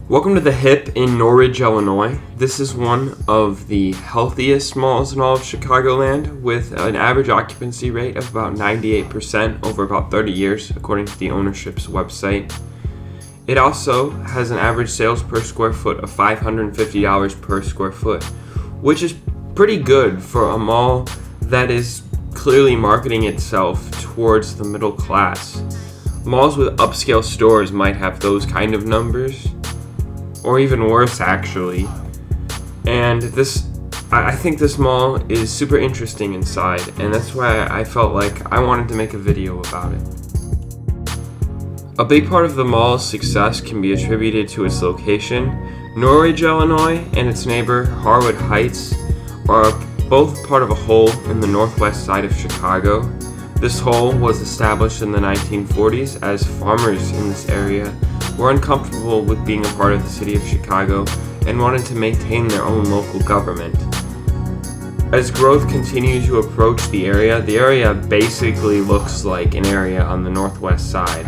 Welcome to the Hip in Norridge, Illinois. This is one of the healthiest malls in all of Chicagoland, with an average occupancy rate of about 98% over about 30 years, according to the ownership's website. It also has an average sales per square foot of $550 per square foot, which is pretty good for a mall that is clearly marketing itself towards the middle class. Malls with upscale stores might have those kind of numbers, or even worse actually. And I think this mall is super interesting inside, and that's why I felt like I wanted to make a video about it. A big part of the mall's success can be attributed to its location. Norridge, Illinois, and its neighbor, Harwood Heights, are both part of a hole in the northwest side of Chicago. This hole was established in the 1940s as farmers in this area were uncomfortable with being a part of the city of Chicago and wanted to maintain their own local government. As growth continued to approach the area basically looks like an area on the northwest side.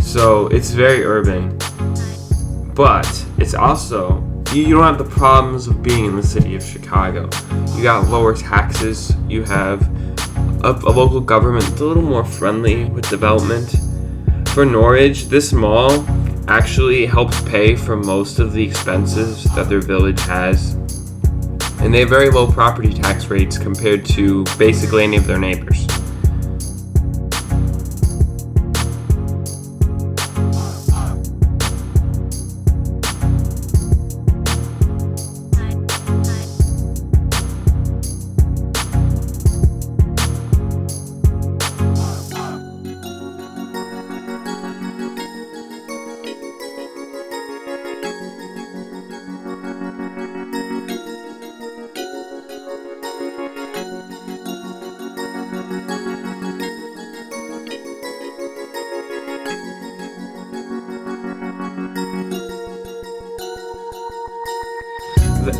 So it's very urban, but it's also, you don't have the problems of being in the city of Chicago. You got lower taxes, you have a local government that's a little more friendly with development. For Norridge, this mall actually helps pay for most of the expenses that their village has, and they have very low property tax rates compared to basically any of their neighbors.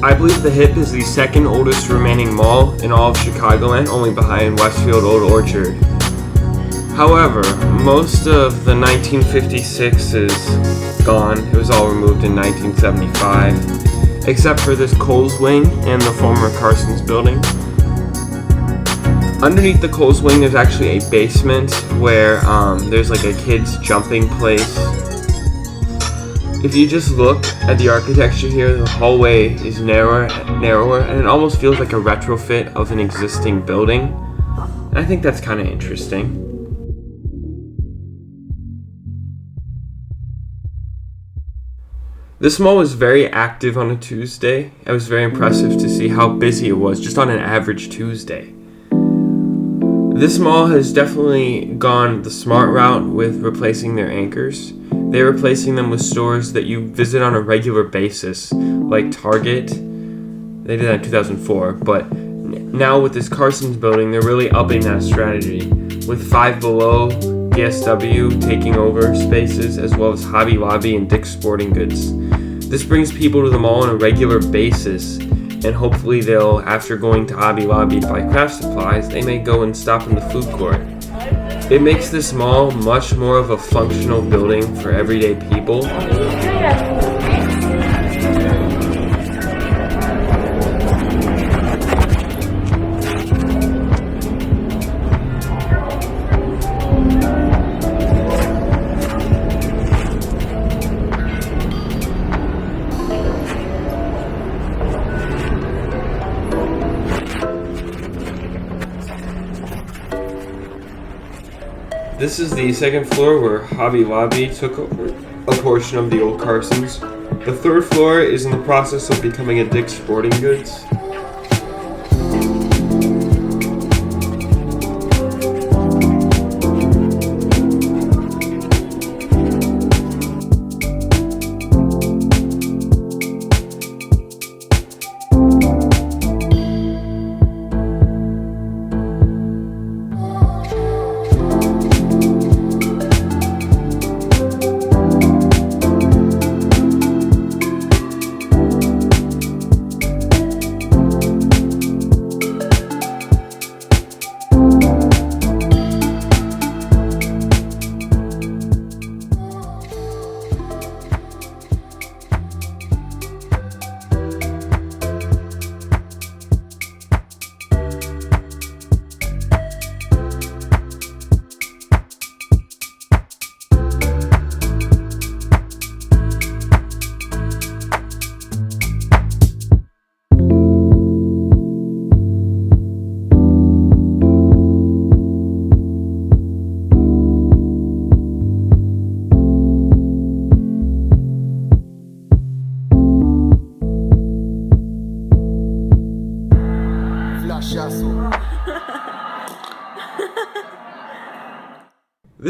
I believe the Hip is the second oldest remaining mall in all of Chicagoland, only behind Westfield Old Orchard. However, most of the 1956 is gone. It was all removed in 1975, except for this Kohl's wing and the former Carson's building. Underneath the Kohl's wing, there's actually a basement where there's like a kids jumping place. If you just look at the architecture here, the hallway is narrower, and it almost feels like a retrofit of an existing building. And I think that's kind of interesting. This mall was very active on a Tuesday. It was very impressive to see how busy it was just on an average Tuesday. This mall has definitely gone the smart route with replacing their anchors. They're replacing them with stores that you visit on a regular basis, like Target. They did that in 2004, but now with this Carson's building, they're really upping that strategy, with Five Below, DSW taking over spaces, as well as Hobby Lobby and Dick's Sporting Goods. This brings people to the mall on a regular basis, and hopefully they'll, after going to Hobby Lobby to buy craft supplies, they may go and stop in the food court. It makes this mall much more of a functional building for everyday people. This is the second floor where Hobby Lobby took over a portion of the old Carson's. The third floor is in the process of becoming a Dick's Sporting Goods.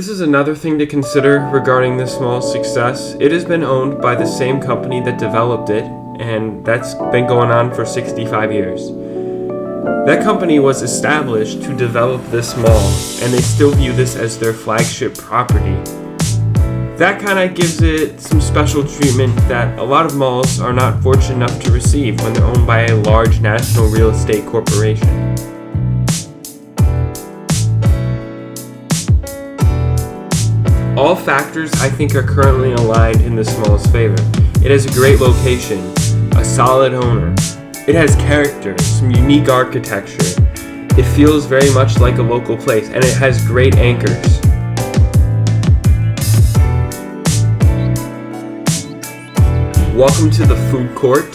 This is another thing to consider regarding this mall's success. It has been owned by the same company that developed it, and that's been going on for 65 years. That company was established to develop this mall, and they still view this as their flagship property. That kind of gives it some special treatment that a lot of malls are not fortunate enough to receive when they're owned by a large national real estate corporation. All factors, I think, are currently aligned in this mall's favor. It has a great location, a solid owner. It has character, some unique architecture. It feels very much like a local place, and it has great anchors. Welcome to the food court.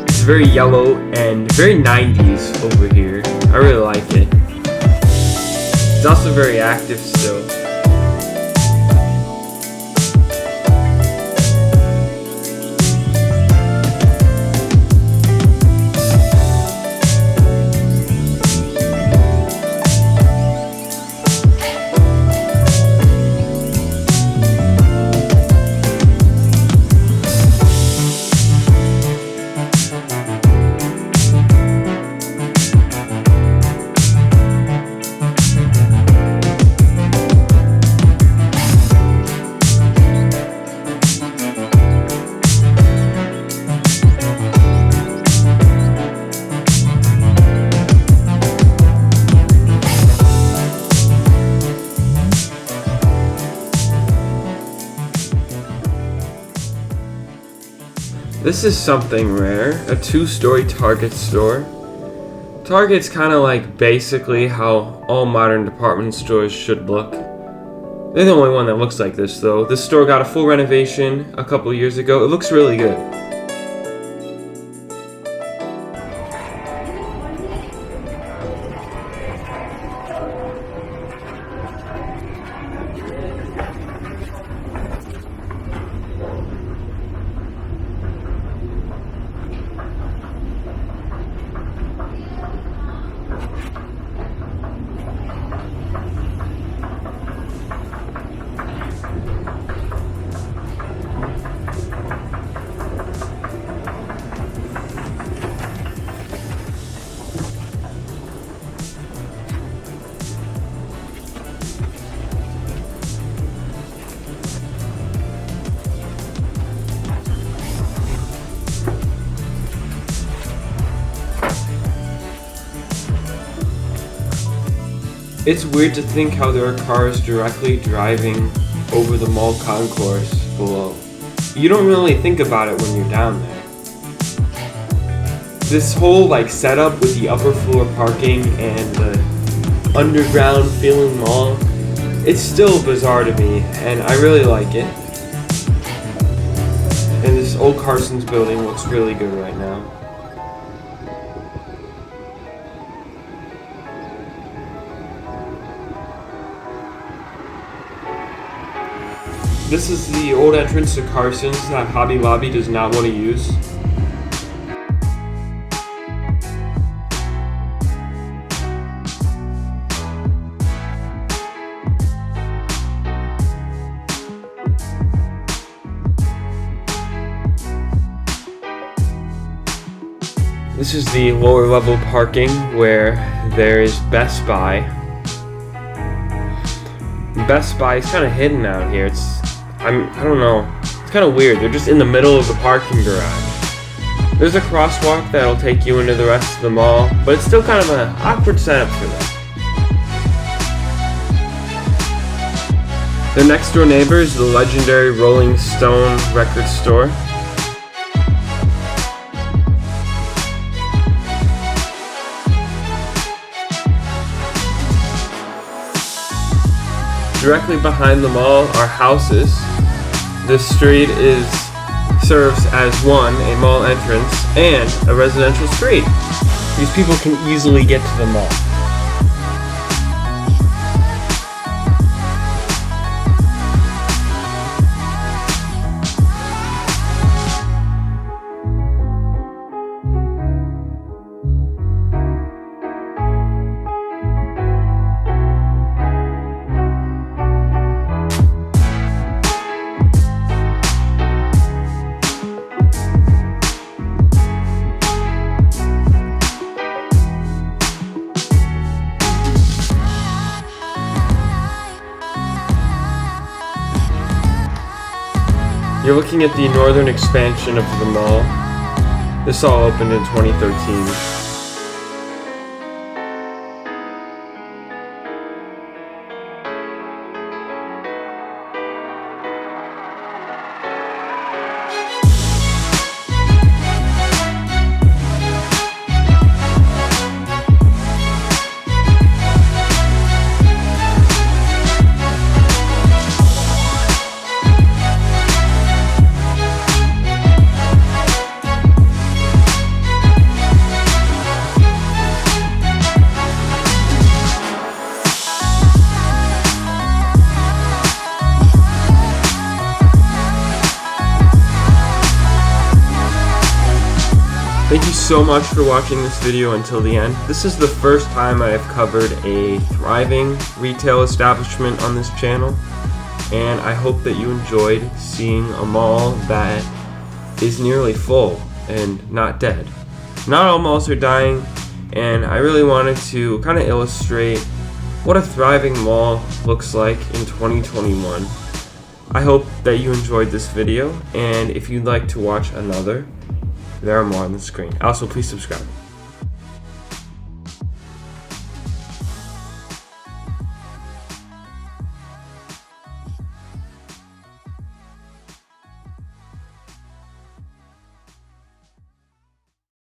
It's very yellow and very 90s over here. I really like it. It's also very active still. This is something rare, a 2-story Target store. Target's kind of like basically how all modern department stores should look. They're the only one that looks like this though. This store got a full renovation a couple years ago. It looks really good. It's weird to think how there are cars directly driving over the mall concourse below. You don't really think about it when you're down there. This whole setup with the upper floor parking and the underground feeling mall, it's still bizarre to me, and I really like it. And this old Carson's building looks really good right now. This is the old entrance to Carson's that Hobby Lobby does not want to use. This is the lower level parking where there is Best Buy. Best Buy is kind of hidden out here. I don't know. It's kind of weird. They're just in the middle of the parking garage. There's a crosswalk that'll take you into the rest of the mall, but it's still kind of an awkward setup for them. The next door neighbor is the legendary Rolling Stone record store. Directly behind the mall are houses. This street serves as a mall entrance and a residential street. These people can easily get to the mall. You're looking at the northern expansion of the mall. This all opened in 2013. Thank you so much for watching this video until the end. This is the first time I have covered a thriving retail establishment on this channel, and I hope that you enjoyed seeing a mall that is nearly full and not dead. Not all malls are dying, and I really wanted to kind of illustrate what a thriving mall looks like in 2021. I hope that you enjoyed this video, and if you'd like to watch another, there are more on the screen. Also, please subscribe.